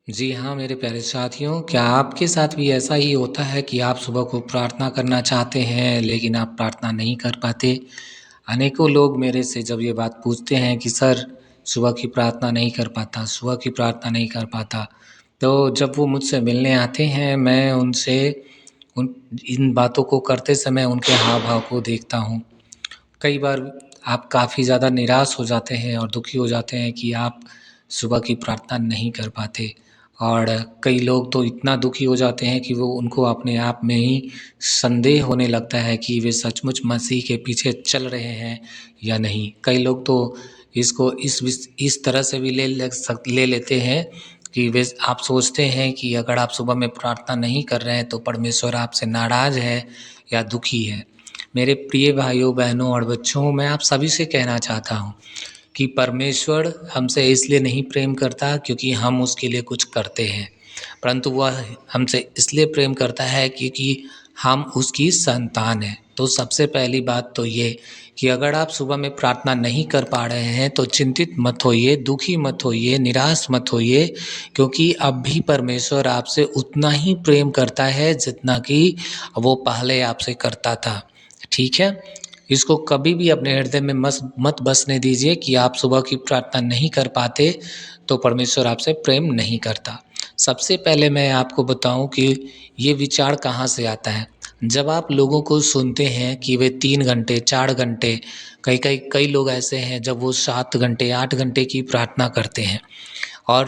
जी हाँ, मेरे प्यारे साथियों, क्या आपके साथ भी ऐसा ही होता है कि आप सुबह को प्रार्थना करना चाहते हैं, लेकिन आप प्रार्थना नहीं कर पाते? अनेकों लोग मेरे से जब ये बात पूछते हैं कि सर, सुबह की प्रार्थना नहीं कर पाता, सुबह की प्रार्थना नहीं कर पाता। तो जब वो मुझसे मिलने आते हैं, मैं उनसे उन इन बातों को करते समय उनके हाव-भाव को देखता हूँ। कई बार आप काफ़ी ज़्यादा निराश हो जाते हैं और दुखी हो जाते हैं कि आप सुबह की प्रार्थना नहीं कर पाते। और कई लोग तो इतना दुखी हो जाते हैं कि वो उनको अपने आप में ही संदेह होने लगता है कि वे सचमुच मसीह के पीछे चल रहे हैं या नहीं। कई लोग तो इसको इस तरह से भी ले लेते हैं कि वे आप सोचते हैं कि अगर आप सुबह में प्रार्थना नहीं कर रहे हैं तो परमेश्वर आपसे नाराज़ है या दुखी है। मेरे प्रिय भाइयों, बहनों और बच्चों, मैं आप सभी से कहना चाहता हूँ कि परमेश्वर हमसे इसलिए नहीं प्रेम करता क्योंकि हम उसके लिए कुछ करते हैं, परंतु वह हमसे इसलिए प्रेम करता है क्योंकि हम उसकी संतान हैं। तो सबसे पहली बात तो ये कि अगर आप सुबह में प्रार्थना नहीं कर पा रहे हैं तो चिंतित मत होइए, दुखी मत होइए, निराश मत होइए, क्योंकि अब भी परमेश्वर आपसे उतना ही प्रेम करता है जितना कि वो पहले आपसे करता था। ठीक है? इसको कभी भी अपने हृदय में मत बसने दीजिए कि आप सुबह की प्रार्थना नहीं कर पाते, तो परमेश्वर आपसे प्रेम नहीं करता। सबसे पहले मैं आपको बताऊँ कि ये विचार कहाँ से आता है। जब आप लोगों को सुनते हैं कि वे 3 घंटे, 4 घंटे, कई लोग ऐसे हैं जब वो 7 घंटे, 8 घंटे की प्रार्थना करते हैं और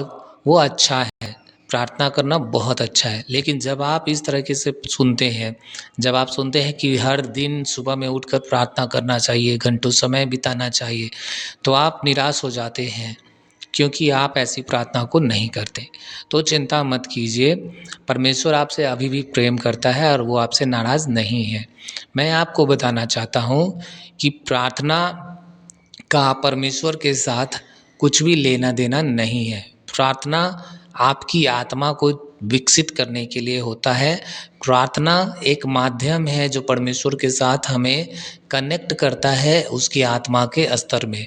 वो अच्छा है, प्रार्थना करना बहुत अच्छा है। लेकिन जब आप इस तरीके से सुनते हैं, जब आप सुनते हैं कि हर दिन सुबह में उठकर प्रार्थना करना चाहिए, घंटों समय बिताना चाहिए, तो आप निराश हो जाते हैं, क्योंकि आप ऐसी प्रार्थना को नहीं करते। तो चिंता मत कीजिए, परमेश्वर आपसे अभी भी प्रेम करता है और वो आपसे नाराज़ नहीं है। मैं आपको बताना चाहता हूँ कि प्रार्थना का परमेश्वर के साथ कुछ भी लेना-देना नहीं है। प्रार्थना आपकी आत्मा को विकसित करने के लिए होता है। प्रार्थना एक माध्यम है जो परमेश्वर के साथ हमें कनेक्ट करता है उसकी आत्मा के स्तर में।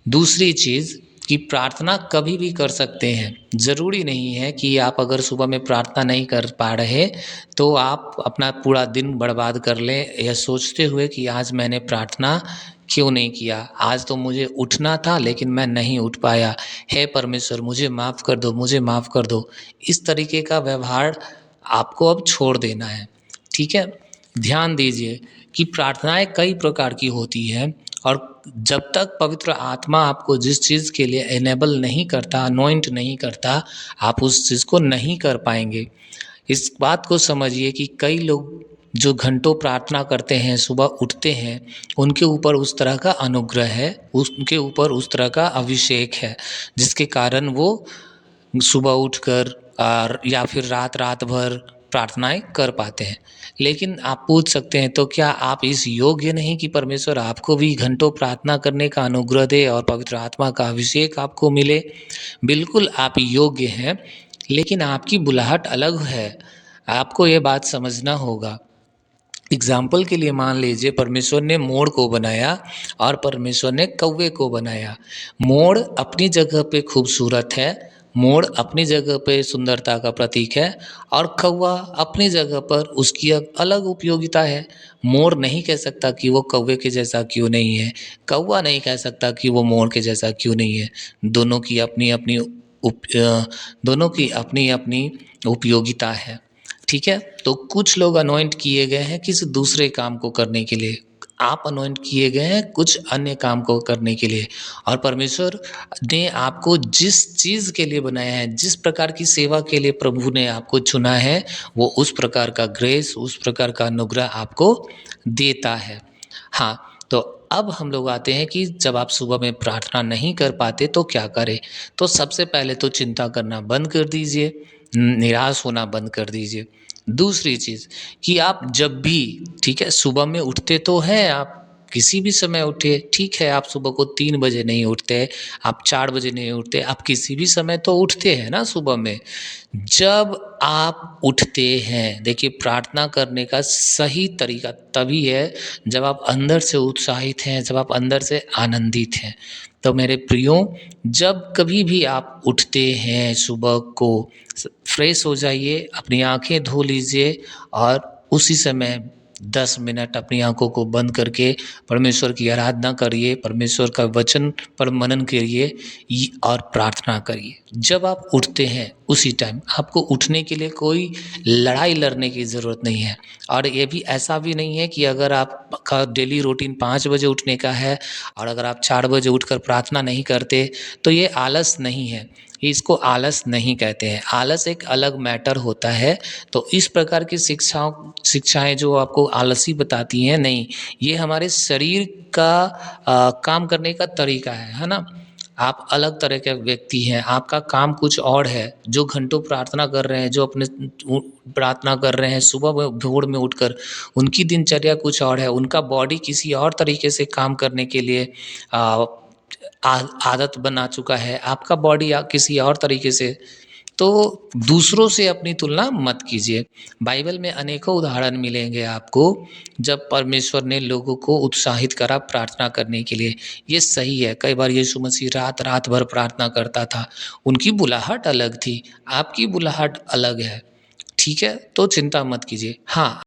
दूसरी चीज़ कि प्रार्थना कभी भी कर सकते हैं। ज़रूरी नहीं है कि आप अगर सुबह में प्रार्थना नहीं कर पा रहे, तो आप अपना पूरा दिन बर्बाद कर लें यह सोचते हुए कि आज मैंने प्रार्थना क्यों नहीं किया? आज तो मुझे उठना था लेकिन मैं नहीं उठ पाया। हे परमेश्वर मुझे माफ़ कर दो, मुझे माफ़ कर दो। इस तरीके का व्यवहार आपको अब छोड़ देना है। ठीक है? ध्यान दीजिए कि प्रार्थनाएँ कई प्रकार की होती हैं और जब तक पवित्र आत्मा आपको जिस चीज़ के लिए इनेबल नहीं करता, अनॉइंट नहीं करता, आप उस चीज़ को नहीं कर पाएँगे। इस बात को समझिए कि कई लोग जो घंटों प्रार्थना करते हैं, सुबह उठते हैं, उनके ऊपर उस तरह का अनुग्रह है, उनके ऊपर उस तरह का अभिषेक है, जिसके कारण वो सुबह उठकर और या फिर रात-रात भर प्रार्थनाएँ कर पाते हैं। लेकिन आप पूछ सकते हैं, तो क्या आप इस योग्य नहीं कि परमेश्वर आपको भी घंटों प्रार्थना करने का अनुग्रह दे और पवित्र आत्मा का अभिषेक आपको मिले? बिल्कुल आप योग्य हैं, लेकिन आपकी बुलाहट अलग है। आपको ये बात समझना होगा। एग्ज़ाम्पल के लिए मान लीजिए परमेश्वर ने मोर को बनाया और परमेश्वर ने कौवे को बनाया। मोर अपनी जगह पे खूबसूरत है, मोर अपनी जगह पे सुंदरता का प्रतीक है और कौवा अपनी जगह पर उसकी अलग उपयोगिता है। मोर नहीं कह सकता कि वो कौवे के जैसा क्यों नहीं है, कौवा नहीं कह सकता कि वो मोर के जैसा क्यों नहीं है। दोनों की अपनी-अपनी दोनों की अपनी-अपनी उपयोगिता है। ठीक है? तो कुछ लोग अनॉइंट किए गए हैं किसी दूसरे काम को करने के लिए। आप अनॉइंट किए गए हैं कुछ अन्य काम को करने के लिए और परमेश्वर ने आपको जिस चीज़ के लिए बनाया है, जिस प्रकार की सेवा के लिए प्रभु ने आपको चुना है, वो उस प्रकार का ग्रेस, उस प्रकार का अनुग्रह आपको देता है। हाँ, तो अब हम लोग आते हैं कि जब आप सुबह में प्रार्थना नहीं कर पाते तो क्या करें? तो सबसे पहले तो चिंता करना बंद कर दीजिए, निराश होना बंद कर दीजिए। दूसरी चीज़ कि आप जब भी ठीक है, सुबह में उठते तो हैं आप, किसी भी समय उठिए, ठीक है आप सुबह को 3 बजे नहीं उठते, आप 4 बजे नहीं उठते, आप किसी भी समय तो उठते हैं ना सुबह में। जब आप उठते हैं, देखिए प्रार्थना करने का सही तरीका तभी है जब आप अंदर से उत्साहित हैं, जब आप अंदर से आनंदित हैं। तो मेरे प्रियो, जब कभी भी आप उठते हैं सुबह को, फ्रेश हो जाइए, अपनी आँखें धो लीजिए और उसी समय 10 मिनट अपनी आँखों को बंद करके परमेश्वर की आराधना करिए, परमेश्वर का वचन पर मनन करिए और प्रार्थना करिए। जब आप उठते हैं उसी टाइम आपको उठने के लिए कोई लड़ाई लड़ने की ज़रूरत नहीं है। और ये भी ऐसा भी नहीं है कि अगर आपका डेली रूटीन 5 बजे उठने का है और अगर आप 4 बजे उठकर प्रार्थना नहीं करते, तो ये आलस नहीं है। इसको आलस नहीं कहते हैं। आलस एक अलग मैटर होता है। तो इस प्रकार की शिक्षाएँ जो आपको आलसी बताती हैं, नहीं, ये हमारे शरीर का काम करने का तरीका है ना? आप अलग तरह के व्यक्ति हैं, आपका काम कुछ और है, जो घंटों प्रार्थना कर रहे हैं, जो अपने प्रार्थना कर रहे हैं सुबह में भोर में उठकर, उनकी दिनचर्या कुछ और है, उनका बॉडी किसी और तरीके से काम करने के लिए अ, आ आदत बना चुका है, आपका बॉडी किसी और तरीके से। तो दूसरों से अपनी तुलना मत कीजिए। बाइबल में अनेकों उदाहरण मिलेंगे आपको, जब परमेश्वर ने लोगों को उत्साहित करा प्रार्थना करने के लिए। ये सही है, कई बार यीशु मसीह रात-रात भर प्रार्थना करता था। उनकी बुलाहट अलग थी, आपकी बुलाहट अलग है, ठीक है? तो चिंता मत कीजिए। हाँ।